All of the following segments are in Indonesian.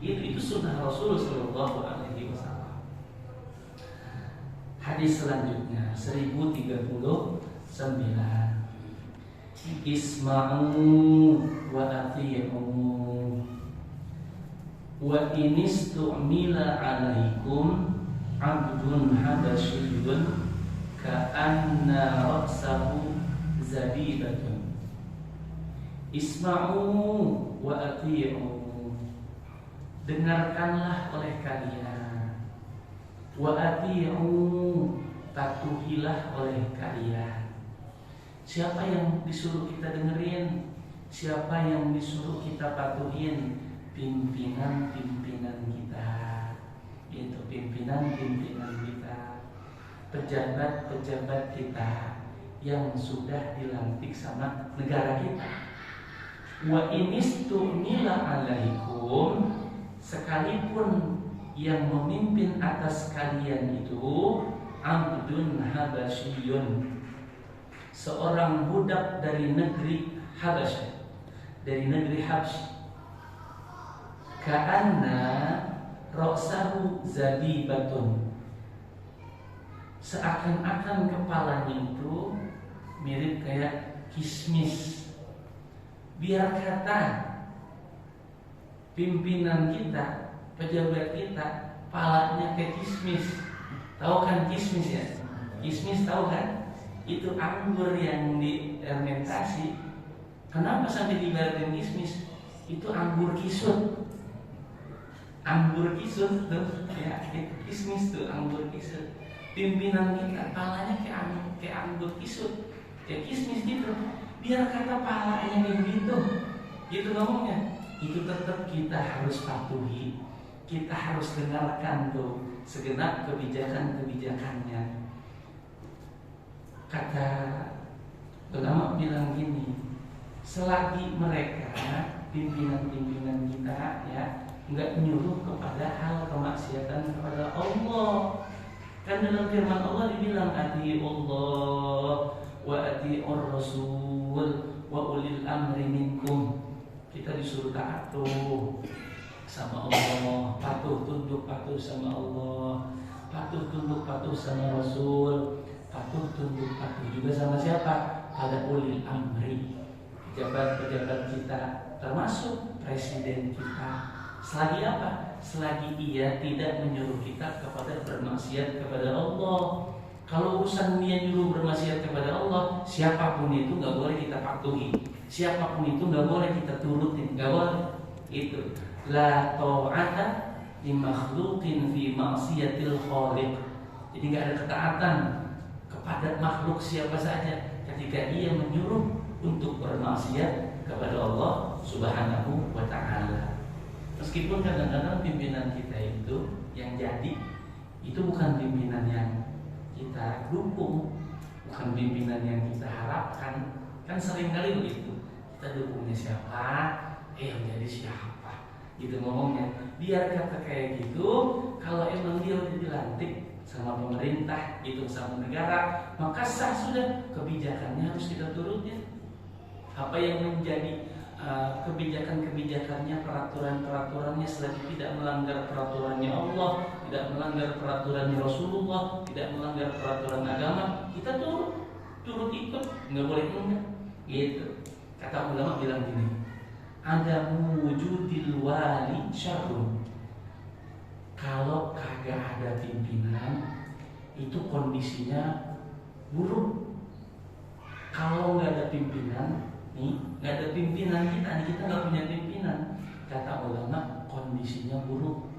Itu sunnah Rasul Sallallahu Alaihi Wasallam. Hadis selanjutnya 1039. Isma'u wa ati'u wa inistu'mila 'alaikum 'abdun habasyiyun ka'anna ra'sahu zabibatun. Isma'u wa ati'u, dengarkanlah oleh kalian, wa ati'u, patuhilah oleh kalian. Siapa yang disuruh kita dengerin? Siapa yang disuruh kita patuhin? Pimpinan-pimpinan kita. Itu pimpinan-pimpinan kita, pejabat-pejabat kita yang sudah dilantik sama negara kita. Wa inistu'mila 'alaikum, sekalipun yang memimpin atas kalian itu abdun habasyiyun, seorang budak dari negeri Habasyah, dari negeri Habsy. Ka'anna ra'sahu zabibatun, seakan-akan kepalanya itu mirip kayak kismis. Biar kata pimpinan kita, pejabat kita, palanya kayak kismis. Tahu kan kismis ya? Kismis tahu kan? Itu anggur yang difermentasi. Kenapa sampai diibaratin kismis? Itu anggur kisut. Anggur kisut tuh, ya, itu kismis tuh, anggur kisut. Pimpinan kita palanya kayak anggur kisut, kayak kismis gitu. Biar kata palanya kayak gitu, gitu ngomongnya. Itu tetap kita harus patuhi, kita harus dengarkan tuh segenap kebijakan-kebijakannya. Kata ulama bilang gini, selagi mereka pimpinan-pimpinan kita ya nggak nyuruh kepada hal kemaksiatan kepada Allah. Kan dalam firman Allah dibilang atiullah wa atiur rasul wa ulil amri minkum. Kita disuruh taat tuh sama Allah, patuh tunduk patuh sama Allah, patuh tunduk patuh sama Rasul, patuh tunduk patuh juga sama siapa? Pada ulil amri, pejabat-pejabat kita, termasuk presiden kita. Selagi apa? Selagi ia tidak menyuruh kita kepada bermaksiat kepada Allah. Kalau urusan dia nyuruh bermaksiat kepada Allah, siapapun itu nggak boleh kita patuhi, siapapun itu nggak boleh kita turutin, nggak boleh. Itu la ta'ata li makhluqin fi ma'siyatil khaliq. Jadi nggak ada ketaatan kepada makhluk siapa saja ketika ia menyuruh untuk bermaksiat kepada Allah Subhanahu wa ta'ala. Meskipun kadang-kadang pimpinan kita itu yang jadi itu bukan pimpinan yang kita dukung, bukan pimpinan yang kita harapkan. Kan seringkali begitu, kita dukungnya siapa, yang jadi siapa, gitu ngomongnya. Biar kata kayak gitu, kalau emang dia udah dilantik sama pemerintah, itu sama negara, maka sah sudah, kebijakannya harus kita turutin. Apa yang menjadi kebijakan-kebijakannya, peraturan-peraturannya, selagi tidak melanggar peraturannya Allah, tidak melanggar peraturannya Rasulullah, tidak melanggar peraturan agama, kita turut ikut, nggak boleh enggak. Gitu. Kata ulama bilang gini, ada wujudil wali syarrun. Kalau kagak ada pimpinan, itu kondisinya buruk. Kalau nggak ada pimpinan, nih nggak ada pimpinan kita nggak punya pimpinan, kata ulama kondisinya buruk.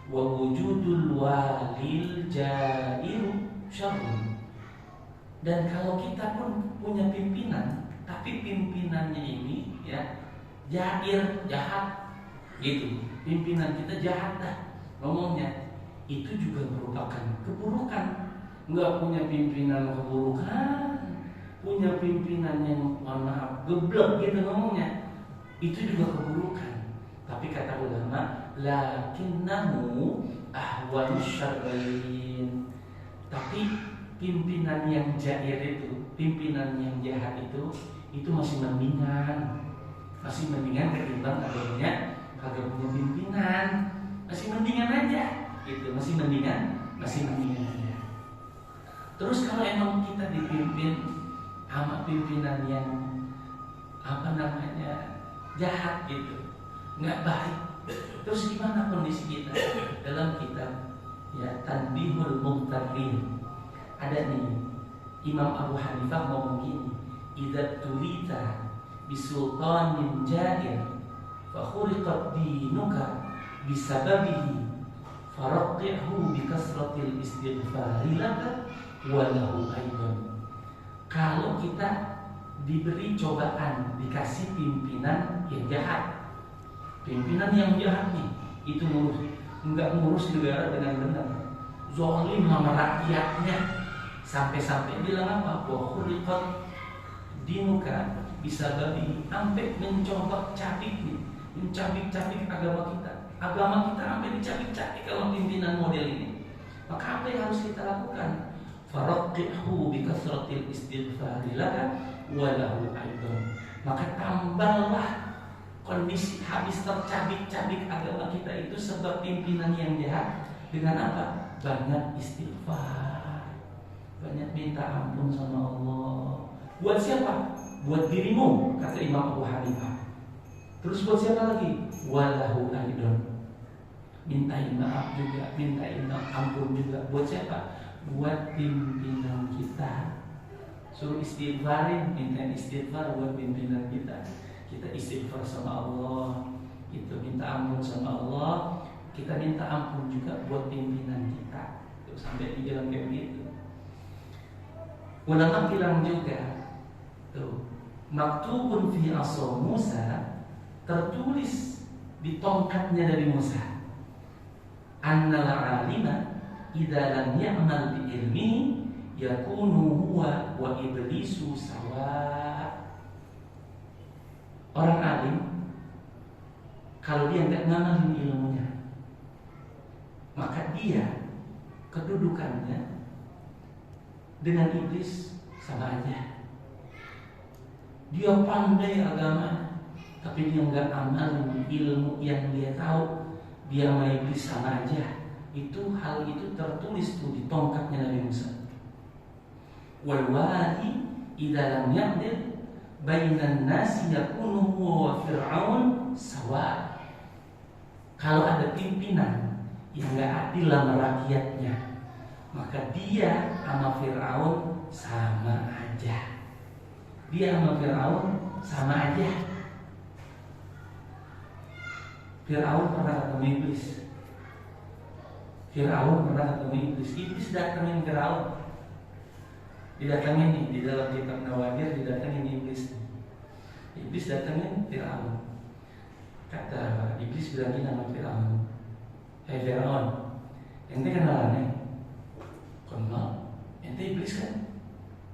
Wa wujudul walil jairu syarrun. Dan kalau kita pun punya pimpinan, tapi pimpinannya ini ya jair, jahat, gitu. Pimpinan kita jahat dah ngomongnya, itu juga merupakan keburukan. Nggak punya pimpinan keburukan, punya pimpinan yang maaf geblek gitu ngomongnya, itu juga keburukan. Tapi kata ulama, lakinnahu ahwanu syarrain. Tapi pimpinan yang jair itu, pimpinan yang jahat itu masih mendingan ketimbang kagak punya pimpinan. gitu, masih mendingan ya. Terus kalau emang kita dipimpin sama pimpinan yang jahat gitu, nggak baik, terus gimana kondisi kita? Dalam kitab ya Tanbihul Muqtarin ada nih, Imam Abu Hanifah ngomong gini, idza tulita bisultanin jahil fa khuriqat dinuka bisababihi faraqqihu bikasratil istighfari laka wa lahu aidan. Kalau kita diberi cobaan, dikasih pimpinan yang jahat, pimpinan yang jahat nih, itu nggak ngurus negara dengan benar, zalim sama rakyatnya, sampai bilang apa? Bahwa khuriqat dinuka bisa babi, sampai mencabik-cabik agama kita sampai dicabik-cabik kalau pimpinan model ini. Maka apa yang harus kita lakukan? Faraqqihu bikasratil istighfari laka wa lahu aidan. Maka tambahlah kondisi habis tercabik-cabik agama kita itu sebab pimpinan yang jahat dengan apa? Banyak istighfar, banyak minta ampun sama Allah. Buat siapa? Buat dirimu, kata Imam Abu Hanifah. Terus buat siapa lagi? Walahu aidan. Mintain maaf juga, mintain ampun juga. Buat siapa? Buat pimpinan kita. Suruh istighfarin, minta istighfar buat pimpinan kita. Kita istighfar sama Allah, itu minta ampun sama Allah. Kita minta ampun juga buat pimpinan kita. Tuh, sampai dibilang kayak begitu. Ulama bilang juga, tuh, maktubun fi asa Musa, tertulis di tongkatnya dari Musa, annal alima idza lam ya'mal bi ilmihi yakunu huwa wa iblisu sawa. Orang alim kalau dia nggak ngamalin ilmunya, maka dia kedudukannya dengan iblis sama aja. Dia pandai agama, tapi dia nggak amalin ilmu yang dia tahu, dia sama iblis sama aja. Hal itu tertulis tuh di tongkatnya Nabi Musa. Wal wali idza lam yaqdir bainan nasi yakunu huwa wa fir'aun sawa. Kalau ada pimpinan yang nggak adil sama rakyatnya, maka dia sama Fir'aun sama aja. Dia sama Fir'aun sama aja. Fir'aun pernah ketemu iblis. Iblis datangin Fir'aun. Didatangin nih di dalam kitab Nawadir, didatangin iblis. Iblis datangin Fir'aun. Kata iblis bilangin sama Fir'aun, "Hei Fir'aun, ente kenalannya?" "Kenal." "Ente iblis kan?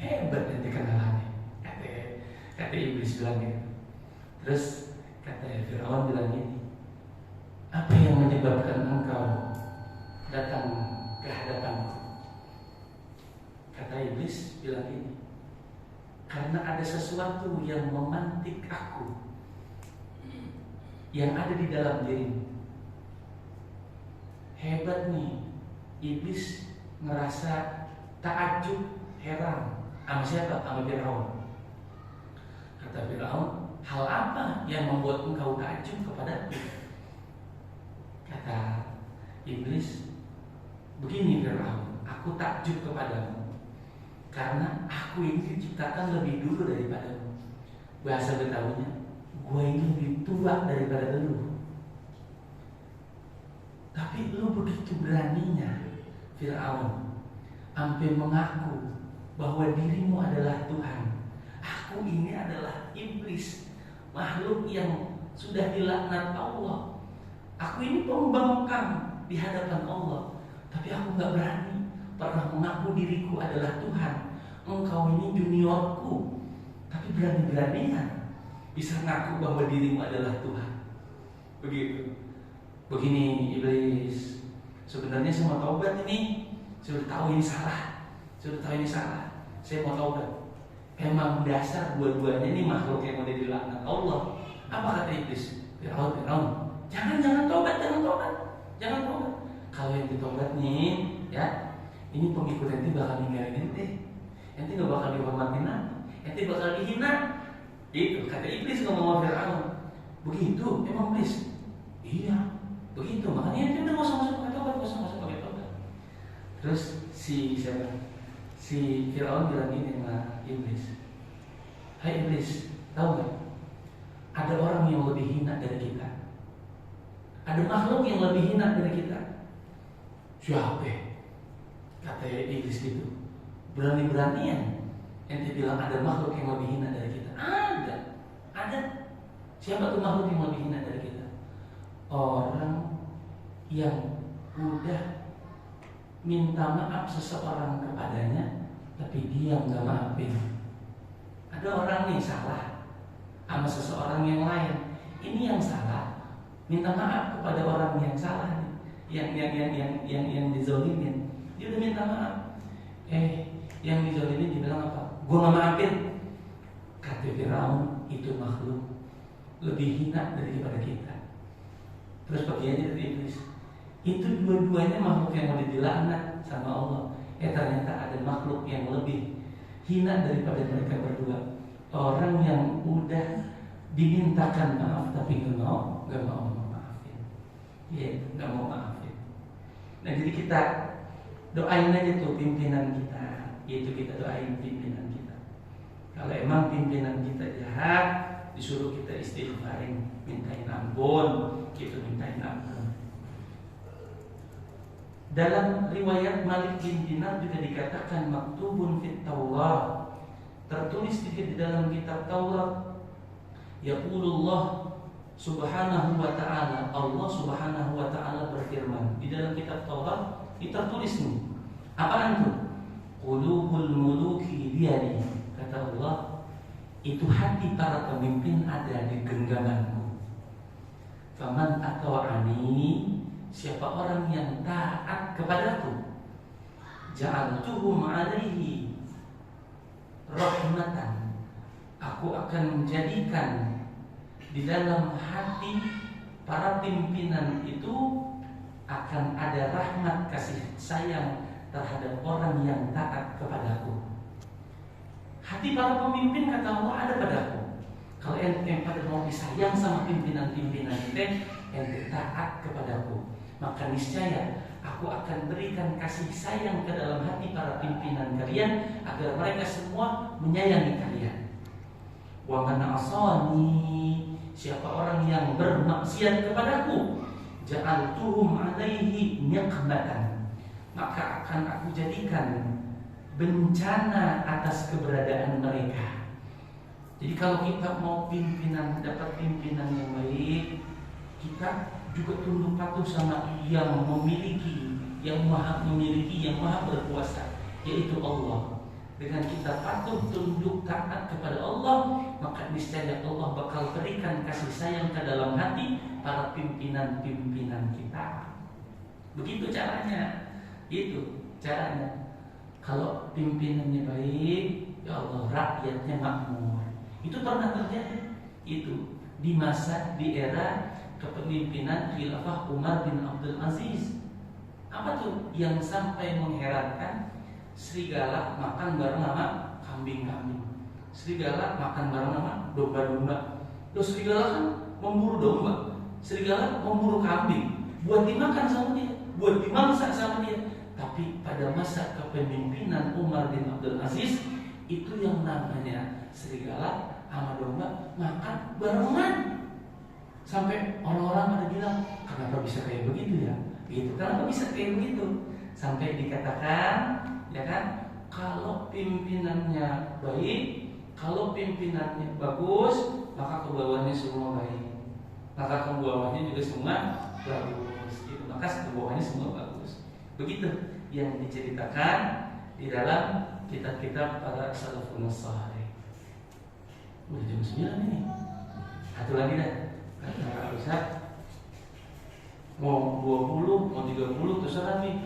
Hebat ente kenalannya." Kata iblis bilang gitu. Terus kata Fir'aun bilang gini, "Apa yang menyebabkan engkau datang ke hadapanku?" Kata iblis bilang gini, "Karena ada sesuatu yang memantik aku, yang ada di dalam dirimu." Hebat nih, iblis ngerasa takjub, heran sama siapa? Sama Fir'aun. Kata Fir'aun, "Hal apa yang membuat engkau takjub kepadaku?" Kata iblis, "Begini Fir'aun, aku takjub kepadamu karena aku ini diciptakan lebih dulu daripadamu. Bahasa Betawinya, gue ini lebih tua daripada lu. Tapi lu begitu beraninya Fir'aun, sampai mengaku bahwa dirimu adalah Tuhan. Aku ini adalah iblis, makhluk yang sudah dilaknat Allah. Aku ini pembangkang di hadapan Allah, tapi aku gak berani pernah mengaku diriku adalah Tuhan. Engkau ini juniorku, tapi berani-beraninya bisa ngaku bahwa dirimu adalah Tuhan." Begitu. Begini iblis, sebenarnya saya mau taubat ini. Sudah tahu ini salah. Saya mau taubat. Emang dasar dua-duanya ini makhluk yang udah dilaknat Allah. Apa kata iblis? Fir'aun, jangan taubat. Kalau kalau ente tobat nih, ya, ini pengikut ente bakal ninggalin ente nggak bakal dihormatin, ente bakal dihina. Itu kata iblis ngomong sama Fir'aun. Begitu, emang iblis? Iya, begitu. Makanya ente udah nggak usah masuk pakai tobat, nggak usah pakai tobat. Terus si Fir'aun bilang gini sama iblis, hai iblis, tahu nggak? Ada orang yang lebih hina dari kita. Ada makhluk yang lebih hina dari kita. Siapa? Kata iblis gitu. Berani-beranian ente bilang ada makhluk yang lebih hina dari kita. Ada. Siapa tuh makhluk yang lebih hina dari kita? Orang yang udah minta maaf seseorang kepadanya, tapi dia nggak maafin. Ada orang nih salah sama seseorang yang lain. Ini yang salah, minta maaf kepada orang yang salah nih, yang dizolimin. Dia udah minta maaf. Yang dizolimin dibilang apa? Gue nggak maafin. Kata Firaun, itu makhluk lebih hina daripada kita. Terus pergi aja dari iblis. Itu dua-duanya makhluk yang mau dilaknat sama Allah. Ternyata ada makhluk yang lebih hina daripada mereka berdua. Orang yang udah dimintakan maaf tapi nggak mau maafin. Iya, nggak mau maafin. Nah jadi kita doain aja tuh pimpinan kita. Itu kita doain pimpinan kita. Kalau emang pimpinan kita jahat, disuruh kita istighfarin, mintain ampun, gitu mintain ampun. Dalam riwayat Malik bin Dinar juga dikatakan maktubun fit Taurat, tertulis di dalam kitab Taurat, yaqulullah subhanahu wa ta'ala, Allah subhanahu wa ta'ala berfirman di dalam kitab Taurat, tertulis nih. Apaan tuh? Qulubul muluki biyadi, kata Allah, itu hati para pemimpin ada di genggamanku. Faman ata'ani, siapa orang yang taat kepadaku, ja'altuhum alaihi rahmatan, aku akan menjadikan di dalam hati para pimpinan itu akan ada rahmat kasih sayang terhadap orang yang taat kepadaku. Hati para pemimpin kata Allah ada padaku. Kalau ente pada mau disayang sama pimpinan-pimpinan ente taat kepadaku, maka niscaya aku akan berikan kasih sayang ke dalam hati para pimpinan kalian agar mereka semua menyayangi kalian. Wa man asani, siapa orang yang bermaksiat kepadaku, ja'altuhum alaihi niqmatan, maka akan aku jadikan bencana atas keberadaan mereka. Jadi kalau kita mau pimpinan, dapat pimpinan yang baik, kita juga tunduk patuh sama yang memiliki, yang maha memiliki, yang maha berkuasa, yaitu Allah. Dengan kita patuh tunduk taat kepada Allah, maka niscaya Allah bakal berikan kasih sayang ke dalam hati para pimpinan-pimpinan kita. Begitu caranya. Itu caranya. Kalau pimpinannya baik, ya Allah, rakyatnya makmur. Itu pernah terjadi. Itu di era kepemimpinan Khilafah Umar bin Abdul Aziz. Apa tuh yang sampai mengherankan? Serigala makan bareng sama kambing-kambing. Serigala makan bareng sama domba-domba. Loh, serigala kan memburu domba, serigala memburu kambing, buat dimakan sama dia, buat dimangsa sama dia. Tapi pada masa kepemimpinan Umar bin Abdul Aziz, itu yang namanya serigala sama domba makan barengan. Sampai orang-orang pada bilang, kenapa bisa kayak begitu ya? Gitu, kenapa bisa kayak begitu? Sampai dikatakan, ya kan, kalau pimpinannya baik, kalau pimpinannya bagus, maka ke bawahnya semua baik, maka ke bawahnya juga semua bagus. Gitu. Maka ke bawahnya semua bagus. Begitu yang diceritakan di dalam kitab-kitab para salafun saleh. Udah jam 9 ini. Satu lagi dah. Karena bisa mau 20, mau 30 terserah nih.